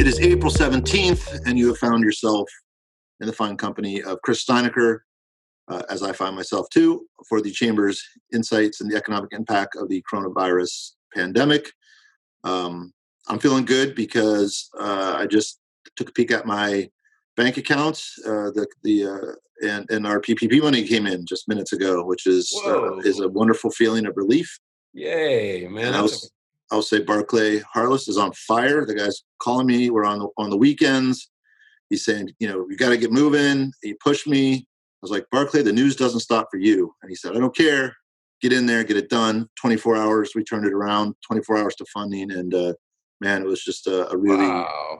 It is April 17th, and you have found yourself in the fine company of Chris Steinecker, as I find myself too, for the Chamber's insights and the economic impact of the coronavirus pandemic. I'm feeling good because I just took a peek at my bank accounts. And our PPP money came in just minutes ago, which is a wonderful feeling of relief. Yay, man! And I'll say Barclay Harless is on fire. The guy's calling me. We're on the weekends. He's saying, you got to get moving. He pushed me. I was like, Barclay, the news doesn't stop for you. And he said, I don't care. Get in there, get it done. 24 hours. We turned it around. 24 hours to funding. And man, it was just a really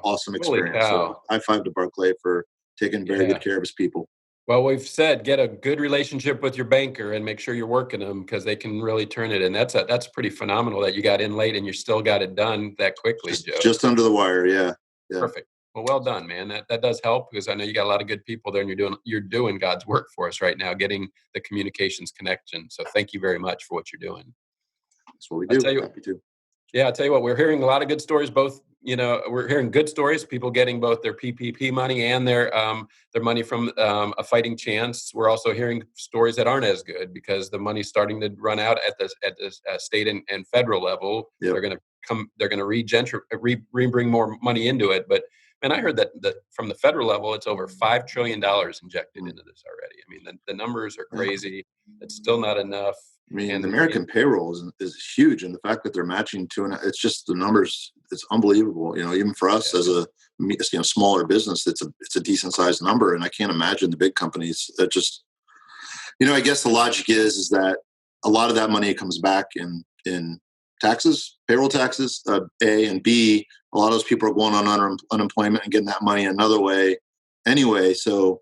awesome experience. So high five to Barclay for taking very good care of his people. Well, we've said get a good relationship with your banker and make sure you're working them because they can really turn it. And that's pretty phenomenal that you got in late and you still got it done that quickly, Joe. Just under the wire, yeah. Perfect. Well done, man. That does help because I know you got a lot of good people there, and you're doing God's work for us right now, getting the communications connection. So thank you very much for what you're doing. That's what we do. Happy to. Yeah, I'll tell you what, we're hearing a lot of good stories, we're hearing good stories, people getting both their PPP money and their money from a fighting chance. We're also hearing stories that aren't as good because the money's starting to run out at the state and federal level. Yep. They're going to bring more money into it. But man, I heard that from the federal level, it's over $5 trillion injected into this already. I mean, the numbers are crazy. It's still not enough. I mean, the American payroll is huge, and the fact that they're matching it's just the numbers. It's unbelievable. Even for us as a smaller business, it's a decent sized number, and I can't imagine the big companies that just. I guess the logic is that a lot of that money comes back in taxes, payroll taxes, A, and B. A lot of those people are going on unemployment and getting that money another way anyway. So,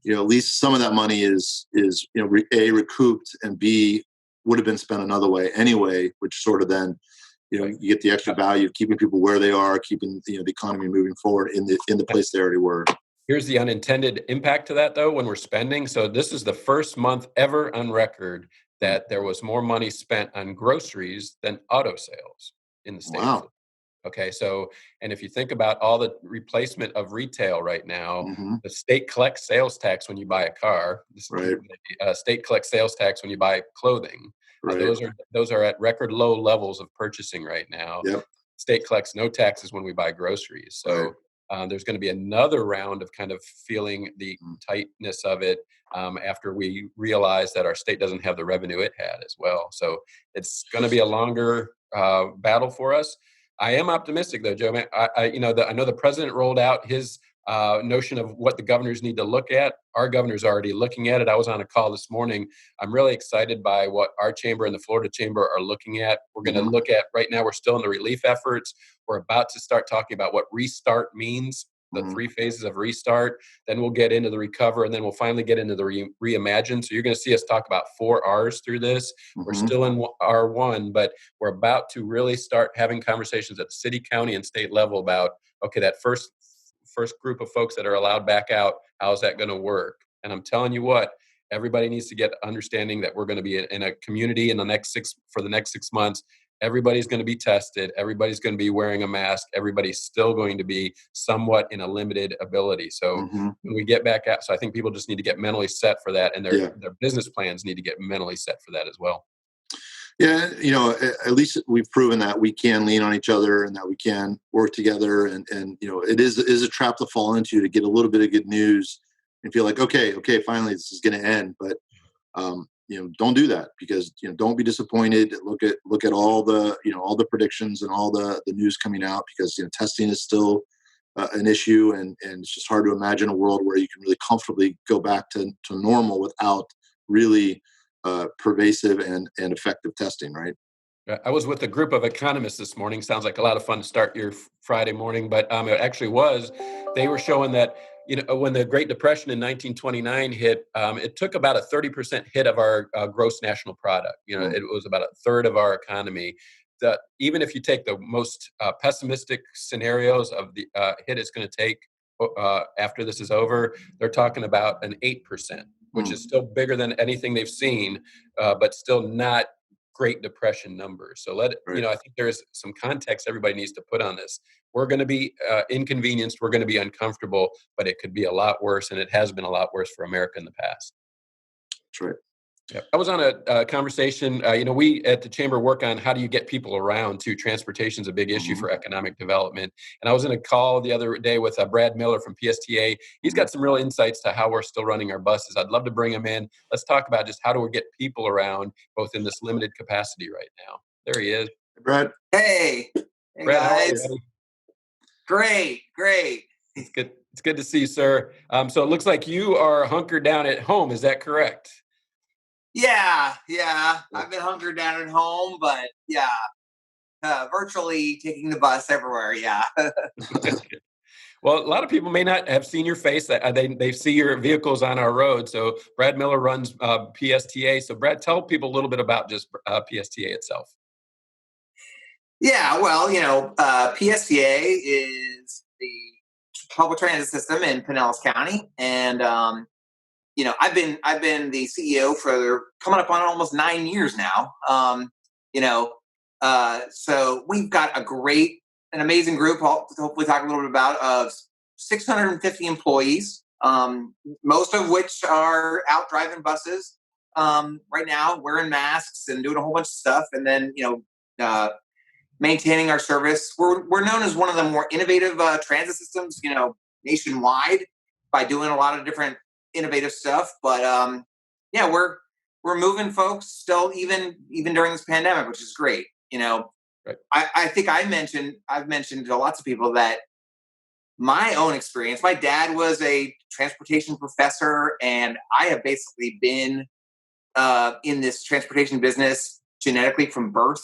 at least some of that money is A, recouped, and B, would have been spent another way anyway, which sort of then, you get the extra value of keeping people where they are, keeping the economy moving forward in the place they already were. Here's the unintended impact to that, though, when we're spending. So this is the first month ever on record that there was more money spent on groceries than auto sales in the state. Wow. Okay, so, and if you think about all the replacement of retail right now, the state collects sales tax when you buy a car. The state collects sales tax when you buy clothing. Right. Those are at record low levels of purchasing right now. Yep. State collects no taxes when we buy groceries. So there's going to be another round of kind of feeling the tightness of it after we realize that our state doesn't have the revenue it had as well. So it's going to be a longer battle for us. I am optimistic, though, Joe. I know the president rolled out his notion of what the governors need to look at. Our governor's already looking at it. I was on a call this morning. I'm really excited by what our chamber and the Florida chamber are looking at. We're going to look at, right now, we're still in the relief efforts. We're about to start talking about what restart means, the 3 phases of restart. Then we'll get into the recover, and then we'll finally get into the reimagine. So you're going to see us talk about 4 R's through this. We're still in R1, but we're about to really start having conversations at the city, county, and state level about, okay, that first group of folks that are allowed back out, how is that going to work? And I'm telling you what, everybody needs to get understanding that we're going to be in a community for the next 6 months. Everybody's going to be tested. Everybody's going to be wearing a mask. Everybody's still going to be somewhat in a limited ability. So when we get back out, so I think people just need to get mentally set for that, and their business plans need to get mentally set for that as well. Yeah, at least we've proven that we can lean on each other and that we can work together. And it is a trap to fall into, to get a little bit of good news and feel like, okay, finally this is going to end. But don't do that, because don't be disappointed. Look at all the predictions and all the news coming out, because testing is still an issue, and it's just hard to imagine a world where you can really comfortably go back to normal without really pervasive and effective testing, right? I was with a group of economists this morning. Sounds like a lot of fun to start your Friday morning, but it actually was. They were showing that when the Great Depression in 1929 hit, it took about a 30% hit of our gross national product. It was about a third of our economy. Even if you take the most pessimistic scenarios of the hit it's going to take after this is over, they're talking about an 8%, which is still bigger than anything they've seen, but still not Great Depression numbers. So Right. I think there's some context everybody needs to put on this. We're going to be inconvenienced. We're going to be uncomfortable, but it could be a lot worse. And it has been a lot worse for America in the past. That's right. Yeah. I was on a conversation. We at the chamber work on how do you get people around too. Transportation is a big issue Mhm. for economic development. And I was in a call the other day with Brad Miller from PSTA. He's Mhm. got some real insights to how we're still running our buses. I'd love to bring him in. Let's talk about just how do we get people around both in this limited capacity right now. There he is. Hey, Brad. Hey, hey Brad, how are you, guys. buddy? Great. It's good. It's good to see you, sir. So it looks like you are hunkered down at home. Is that correct? Yeah. I've been hunkered down at home, but yeah, virtually taking the bus everywhere. Yeah. Well, a lot of people may not have seen your face. They see your vehicles on our road. So Brad Miller runs PSTA. So Brad, tell people a little bit about just PSTA itself. Yeah. Well, PSTA is the public transit system in Pinellas County, and I've been the CEO for coming up on almost 9 years now. So we've got an amazing group. I'll hopefully talk a little bit about of 650 employees, most of which are out driving buses right now, wearing masks and doing a whole bunch of stuff, and then maintaining our service. We're known as one of the more innovative transit systems, nationwide by doing a lot of different innovative stuff. But yeah, we're moving folks still, even during this pandemic, which is great. Right. I think I've mentioned to lots of people that my own experience. My dad was a transportation professor, and I have basically been in this transportation business genetically from birth.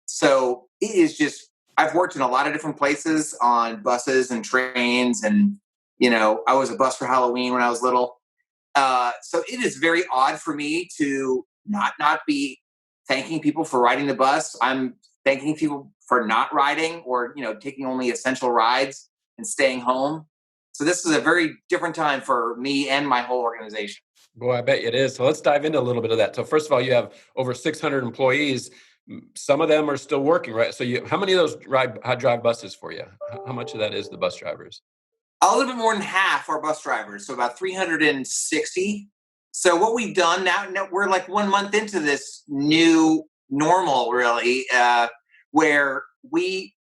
So it is just, I've worked in a lot of different places on buses and trains. And, I was a bus for Halloween when I was little. So it is very odd for me to not be thanking people for riding the bus. I'm thanking people for not riding or, taking only essential rides and staying home. So this is a very different time for me and my whole organization. Boy, I bet it is. So let's dive into a little bit of that. So first of all, you have over 600 employees. Some of them are still working, right? So how many of those drive buses for you? How much of that is the bus drivers? A little bit more than half are bus drivers, so about 360. So what we've done now we're like 1 month into this new normal, really, where we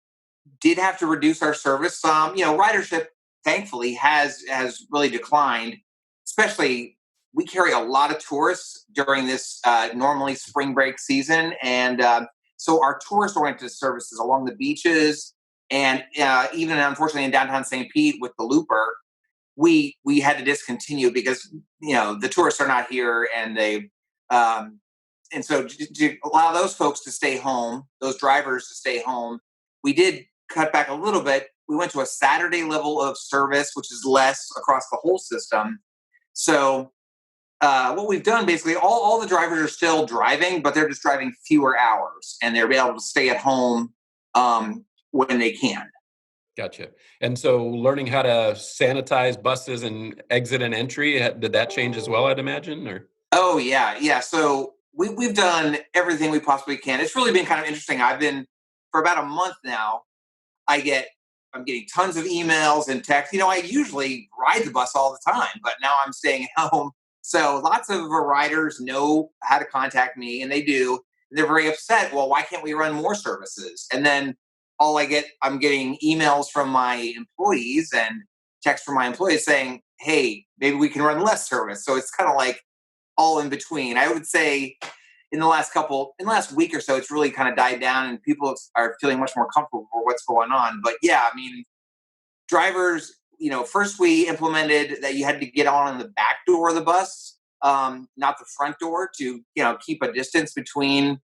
did have to reduce our service. Ridership, thankfully, has really declined. Especially, we carry a lot of tourists during this normally spring break season, and so our tourist-oriented services along the beaches, and even unfortunately in downtown St. Pete with the Looper, we had to discontinue because the tourists are not here, and um, so to allow those folks to stay home, those drivers to stay home, we did cut back a little bit. We went to a Saturday level of service, which is less across the whole system. So what we've done, basically, all the drivers are still driving, but they're just driving fewer hours, and they're able to stay at home when they can. Gotcha. And so learning how to sanitize buses and exit and entry, did that change as well, I'd imagine, or? Oh yeah. So we've done everything we possibly can. It's really been kind of interesting. I've been for about a month now. I'm getting tons of emails and texts. I usually ride the bus all the time, but now I'm staying at home. So lots of riders know how to contact me, and they do. They're very upset. Well, why can't we run more services? And then I'm getting emails from my employees and texts from my employees saying, hey, maybe we can run less service. So it's kind of like all in between. I would say in the last week or so, it's really kind of died down, and people are feeling much more comfortable for what's going on. But yeah, I mean, drivers, first we implemented that you had to get on in the back door of the bus, not the front door, to keep a distance between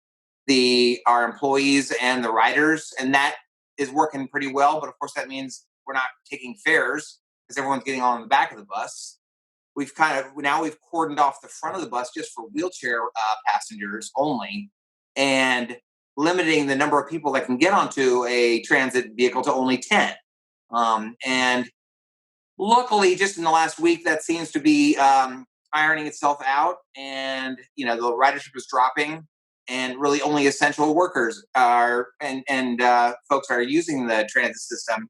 our employees and the riders, and that is working pretty well. But of course, that means we're not taking fares because everyone's getting on the back of the bus. We've cordoned off the front of the bus just for wheelchair passengers only, and limiting the number of people that can get onto a transit vehicle to only 10. And luckily, just in the last week, that seems to be ironing itself out, and the ridership is dropping. and really only essential workers are and folks are using the transit system.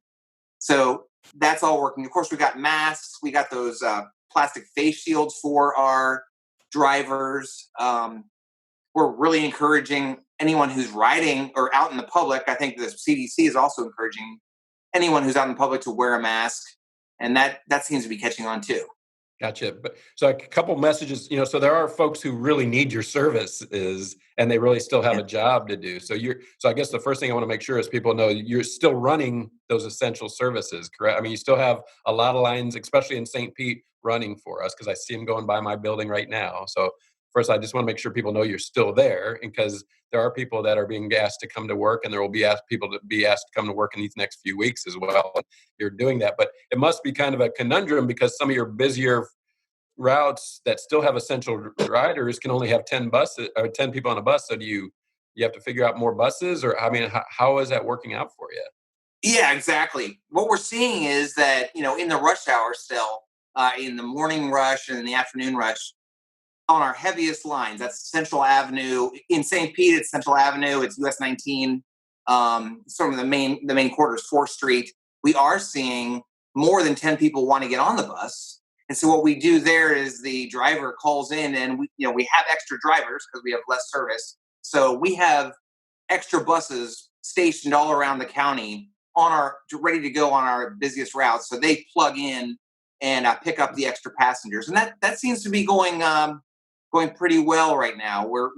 So that's all working. Of course, we got masks. We got those plastic face shields for our drivers. We're really encouraging anyone who's riding or out in the public. I think the CDC is also encouraging anyone who's out in public to wear a mask, and that seems to be catching on too. Gotcha. But so a couple messages, so there are folks who really need your services and they really still have Yeah. a job to do. So I guess the first thing I want to make sure is people know you're still running those essential services, correct? I mean, you still have a lot of lines, especially in St. Pete, running for us because I see them going by my building right now. So first, I just want to make sure people know you're still there, because there are people that are being asked to come to work, and there will be people to be asked to come to work in these next few weeks as well. You're doing that, but it must be kind of a conundrum because some of your busier routes that still have essential riders can only have 10 buses or 10 people on a bus. So you have to figure out more buses, or I mean, how is that working out for you? Yeah, exactly. What we're seeing is that in the rush hour still, in the morning rush and in the afternoon rush, on our heaviest lines, that's Central Avenue in St. Pete. It's Central Avenue. It's US 19. Some of the main quarters, 4th Street. We are seeing more than 10 people want to get on the bus. And so what we do there is the driver calls in, and we have extra drivers because we have less service. So we have extra buses stationed all around the county ready to go on our busiest routes. So they plug in and pick up the extra passengers, and that seems to be going pretty well right now. We're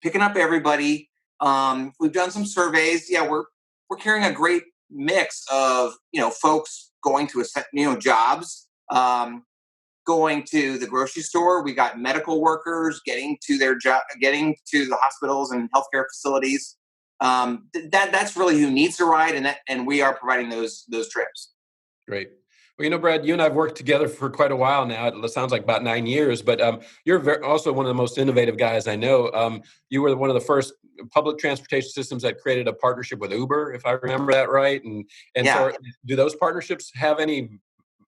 picking up everybody. We've done some surveys. Yeah, we're carrying a great mix of folks going to jobs, going to the grocery store. We got medical workers getting to their job, getting to the hospitals and healthcare facilities. That's really who needs to ride, and we are providing those trips. Great. Well, Brad, you and I've worked together for quite a while now. It sounds like about 9 years, but you're also one of the most innovative guys I know. You were one of the first public transportation systems that created a partnership with Uber, if I remember that right. And Yeah. so do those partnerships have any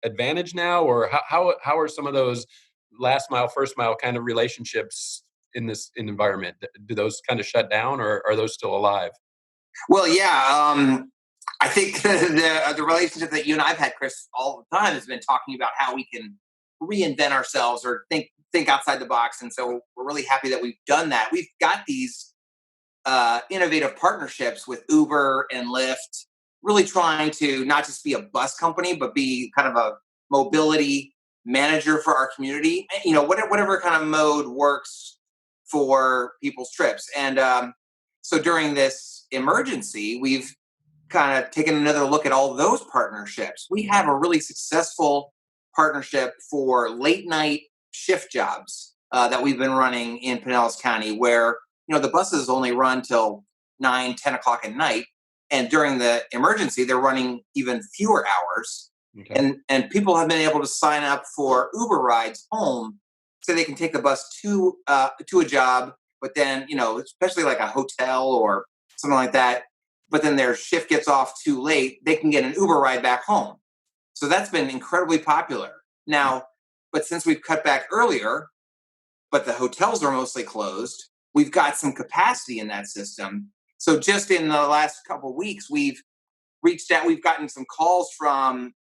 advantage now, or how are some of those last mile, first mile kind of relationships in this environment? Do those kind of shut down, or are those still alive? Well, yeah. I think the relationship that you and I've had, Chris, all the time has been talking about how we can reinvent ourselves or think outside the box, and so we're really happy that we've done that. We've got these innovative partnerships with Uber and Lyft, really trying to not just be a bus company, but be kind of a mobility manager for our community. Whatever kind of mode works for people's trips. And so during this emergency, we've kind of taken another look at all those partnerships. We have a really successful partnership for late night shift jobs that we've been running in Pinellas County, where the buses only run till 9, 10 o'clock at night, and during the emergency they're running even fewer hours. Okay. And people have been able to sign up for Uber rides home, so they can take the bus to a job, but then especially like a hotel or something like that. But then their shift gets off too late, they can get an Uber ride back home. So that's been incredibly popular. Now, but since we've cut back earlier, but the hotels are mostly closed, we've got some capacity in that system. So just in the last couple of weeks, we've reached out. We've gotten some calls from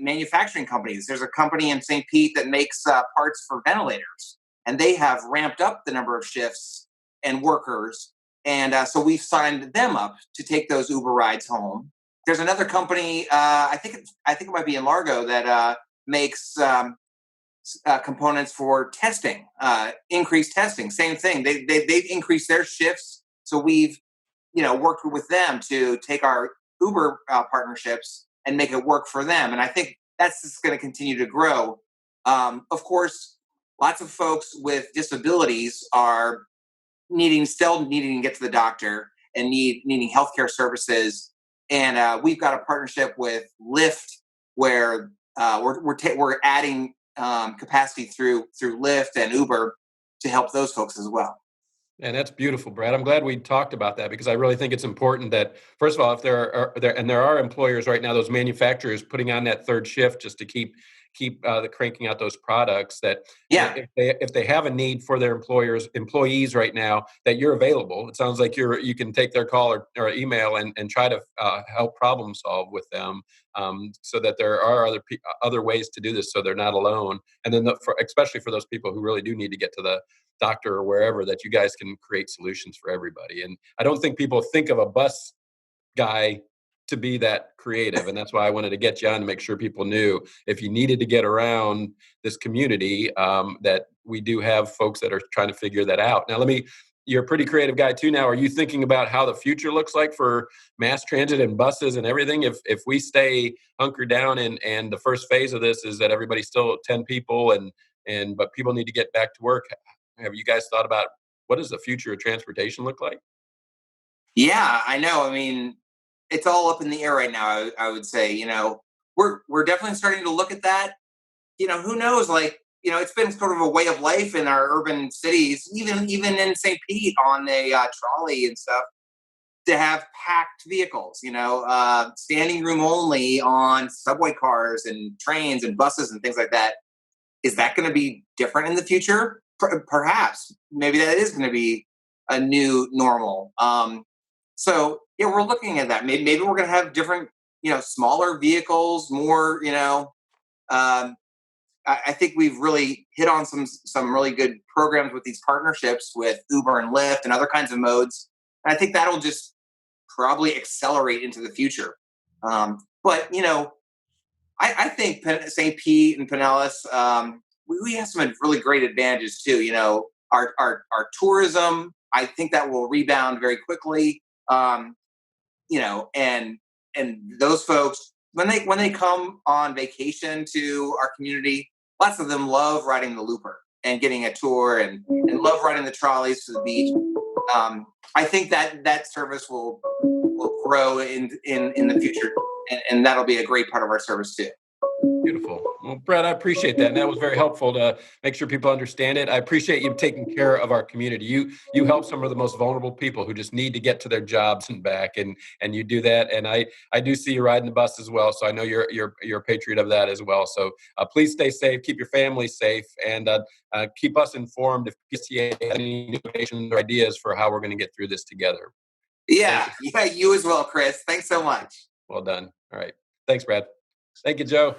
manufacturing companies. There's a company in St. Pete that makes parts for ventilators, and they have ramped up the number of shifts and workers. And so we've signed them up to take those Uber rides home. There's another company, I think it might be in Largo, that makes components for testing, increased testing. Same thing. They've increased their shifts, so we've worked with them to take our Uber partnerships and make it work for them. And I think that's just going to continue to grow. Of course, lots of folks with disabilities are still needing to get to the doctor and needing healthcare services. And we've got a partnership with Lyft where we're adding capacity through Lyft and Uber to help those folks as well. And that's beautiful, Brad. I'm glad we talked about that because I really think it's important that, first of all, if there are employers right now, those manufacturers putting on that third shift just to keep the cranking out those products, that Yeah. if they have a need for their employees right now, that you're available. It sounds like you can take their call or email and try to help problem solve with them, so that there are other ways to do this, so they're not alone. And then especially for those people who really do need to get to the doctor or wherever, that you guys can create solutions for everybody. And I don't think people think of a bus guy to be that creative. And that's why I wanted to get you on, to make sure people knew if you needed to get around this community, that we do have folks that are trying to figure that out. Now, you're a pretty creative guy too now. Are you thinking about how the future looks like for mass transit and buses and everything? If we stay hunkered down and the first phase of this is that everybody's still 10 people but people need to get back to work, have you guys thought about what does the future of transportation look like? Yeah, I know. I mean, it's all up in the air right now. I would say, we're definitely starting to look at that. Who knows? Like, it's been sort of a way of life in our urban cities, even in St. Pete on a trolley and stuff, to have packed vehicles. Standing room only on subway cars and trains and buses and things like that. Is that going to be different in the future? Perhaps. Maybe that is going to be a new normal. So yeah, we're looking at that. Maybe we're going to have different, smaller vehicles, more, I think we've really hit on some really good programs with these partnerships with Uber and Lyft and other kinds of modes. And I think that'll just probably accelerate into the future. But I think St. Pete and Pinellas, we have some really great advantages too. Our tourism, I think that will rebound very quickly. And those folks, when they come on vacation to our community, lots of them love riding the Looper and getting a tour and love riding the trolleys to the beach. I think that service will grow in the future, and that'll be a great part of our service too. Beautiful. Well, Brett, I appreciate that. And that was very helpful to make sure people understand it. I appreciate you taking care of our community. You help some of the most vulnerable people who just need to get to their jobs and back, and you do that. And I do see you riding the bus as well. So I know you're a patriot of that as well. So please stay safe, keep your family safe, and keep us informed if you see any innovations or ideas for how we're going to get through this together. Yeah, you as well, Chris. Thanks so much. Well done. All right. Thanks, Brad. Thank you, Joe.